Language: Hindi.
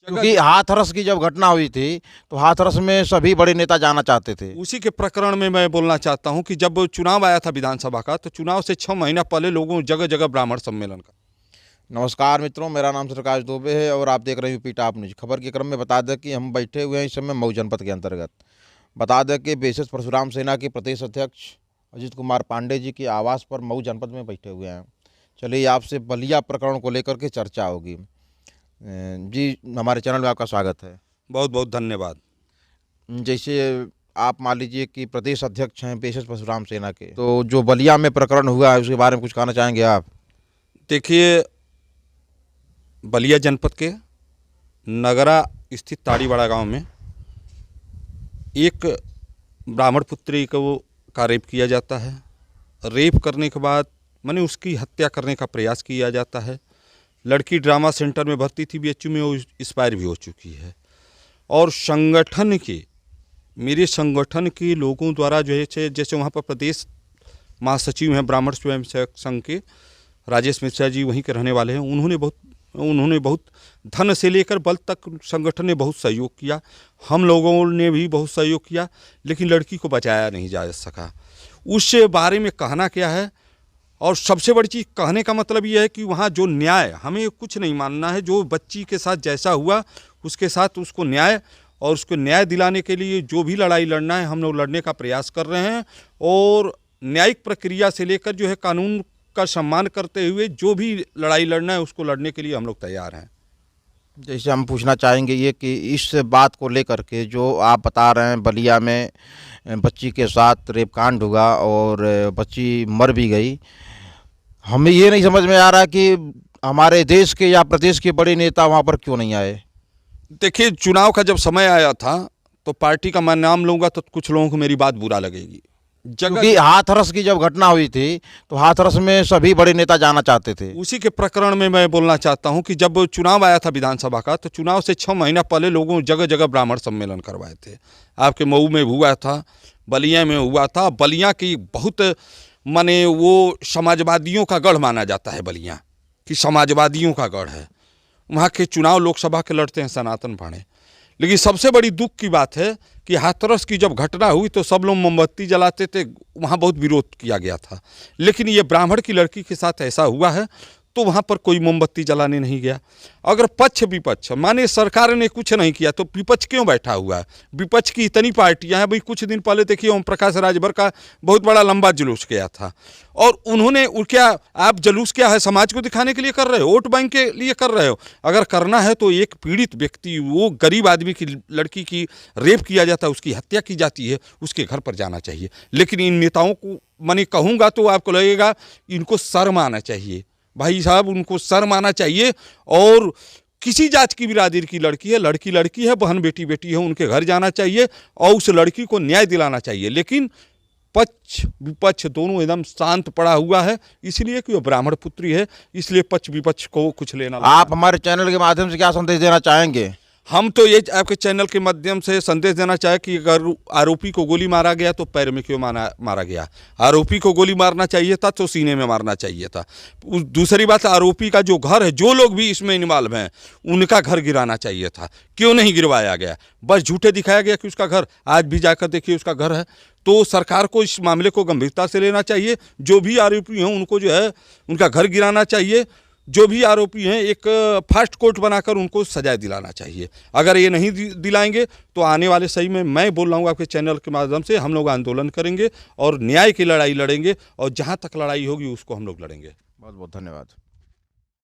क्योंकि हाथरस की जब घटना हुई थी तो हाथरस में सभी बड़े नेता जाना चाहते थे। उसी के प्रकरण में मैं बोलना चाहता हूं कि जब चुनाव आया था विधानसभा का, तो चुनाव से 6 महीना पहले लोगों जगह जगह ब्राह्मण सम्मेलन का। नमस्कार मित्रों, मेरा नाम प्रकाश दुबे है और आप देख रहे हैं यूपी टॉप न्यूज। खबर के क्रम में बता दें कि हम बैठे हुए हैं इस समय मऊ जनपद के अंतर्गत। बता दें कि बेसिस परशुराम सेना के प्रदेश अध्यक्ष अजित कुमार पांडे जी के आवास पर मऊ जनपद में बैठे हुए हैं। चलिए आपसे बलिया प्रकरण को लेकर के चर्चा होगी। जी, हमारे चैनल में आपका स्वागत है। बहुत बहुत धन्यवाद। जैसे आप मान लीजिए कि प्रदेश अध्यक्ष हैं बेसिस परशुराम सेना के, तो जो बलिया में प्रकरण हुआ है उसके बारे में कुछ कहना चाहेंगे आप? देखिए, बलिया जनपद के नगरा स्थित ताड़ीवाड़ा गांव में एक ब्राह्मण पुत्री को का रेप किया जाता है। रेप करने के बाद माने उसकी हत्या करने का प्रयास किया जाता है। लड़की ड्रामा सेंटर में भर्ती थी, बीएचयू में, वो एक्सपायर भी हो चुकी है। और संगठन के मेरे संगठन के लोगों द्वारा जो है, जैसे वहाँ पर प्रदेश महासचिव हैं ब्राह्मण स्वयं सेवक संघ के राजेश मिश्रा जी, वहीं के रहने वाले हैं। उन्होंने बहुत धन से लेकर बल तक संगठन ने बहुत सहयोग किया। हम लोगों ने भी बहुत सहयोग किया, लेकिन लड़की को बचाया नहीं जा सका। उस बारे में कहना क्या है, और सबसे बड़ी चीज़ कहने का मतलब यह है कि वहाँ जो न्याय, हमें कुछ नहीं मानना है, जो बच्ची के साथ जैसा हुआ उसके साथ उसको न्याय, और उसको न्याय दिलाने के लिए जो भी लड़ाई लड़ना है हम लोग लड़ने का प्रयास कर रहे हैं। और न्यायिक प्रक्रिया से लेकर जो है कानून का सम्मान करते हुए जो भी लड़ाई लड़ना है उसको लड़ने के लिए हम लोग तैयार हैं। जैसे हम पूछना चाहेंगे ये कि इस बात को लेकर के जो आप बता रहे हैं, बलिया में बच्ची के साथ रेप कांड हुआ और बच्ची मर भी गई, हमें ये नहीं समझ में आ रहा कि हमारे देश के या प्रदेश के बड़े नेता वहाँ पर क्यों नहीं आए। देखिए, चुनाव का जब समय आया था तो पार्टी का मैं नाम लूँगा तो कुछ लोगों को मेरी बात बुरा लगेगी। क्योंकि हाथरस की जब घटना हुई थी तो हाथरस में सभी बड़े नेता जाना चाहते थे। उसी के प्रकरण में मैं बोलना चाहता हूं कि जब चुनाव आया था विधानसभा का, तो चुनाव से 6 महीना पहले लोगों जगह जगह ब्राह्मण सम्मेलन करवाए थे। आपके मऊ में हुआ था, बलिया में हुआ था। बलिया की बहुत माने वो समाजवादियों का गढ़ माना जाता है, बलिया कि समाजवादियों का गढ़ है। वहाँ के चुनाव लोकसभा के लड़ते हैं सनातन भाणे। लेकिन सबसे बड़ी दुख की बात है कि हाथरस की जब घटना हुई तो सब लोग मोमबत्ती जलाते थे, वहाँ बहुत विरोध किया गया था। लेकिन ये ब्राह्मण की लड़की के साथ ऐसा हुआ है तो वहाँ पर कोई मोमबत्ती जलाने नहीं गया। अगर पक्ष विपक्ष माने सरकार ने कुछ नहीं किया तो विपक्ष क्यों बैठा हुआ है? विपक्ष की इतनी पार्टियां हैं। भाई कुछ दिन पहले देखिए ओम प्रकाश राजभर का बहुत बड़ा लंबा जुलूस गया था, और उन्होंने क्या आप जुलूस क्या है, समाज को दिखाने के लिए कर रहे हो, वोट बैंक के लिए कर रहे हो? अगर करना है तो एक पीड़ित व्यक्ति, वो गरीब आदमी की लड़की की रेप किया जाता है, उसकी हत्या की जाती है, उसके घर पर जाना चाहिए। लेकिन इन नेताओं को मैंने कहूँगा तो आपको लगेगा इनको शर्म आना चाहिए। भाई साहब, उनको शर्म आना चाहिए। और किसी जात की बिरादरी की लड़की है, लड़की लड़की है, बहन बेटी बेटी है, उनके घर जाना चाहिए और उस लड़की को न्याय दिलाना चाहिए। लेकिन पक्ष विपक्ष दोनों एकदम शांत पड़ा हुआ है, इसलिए कि वो ब्राह्मण पुत्री है, इसलिए पक्ष विपक्ष को कुछ लेना। आप हमारे चैनल के माध्यम से क्या संदेश देना चाहेंगे? हम तो ये आपके चैनल के माध्यम से संदेश देना चाहे कि अगर आरोपी को गोली मारा गया तो पैर में क्यों मारा गया? आरोपी को गोली मारना चाहिए था तो सीने में मारना चाहिए था। दूसरी बात, आरोपी का जो घर है, जो लोग भी इसमें इन्वॉल्व हैं, उनका घर गिराना चाहिए था। क्यों नहीं गिरवाया गया? बस झूठे दिखाया गया कि उसका घर, आज भी जाकर देखिए उसका घर है। तो सरकार को इस मामले को गंभीरता से लेना चाहिए। जो भी आरोपी हैं उनको जो है उनका घर गिराना चाहिए। जो भी आरोपी हैं एक फास्ट कोर्ट बनाकर उनको सजा दिलाना चाहिए। अगर ये नहीं दिलाएंगे तो आने वाले सही में, मैं बोल रहा हूँ आपके चैनल के माध्यम से, हम लोग आंदोलन करेंगे और न्याय की लड़ाई लड़ेंगे, और जहाँ तक लड़ाई होगी उसको हम लोग लड़ेंगे। बहुत बहुत धन्यवाद।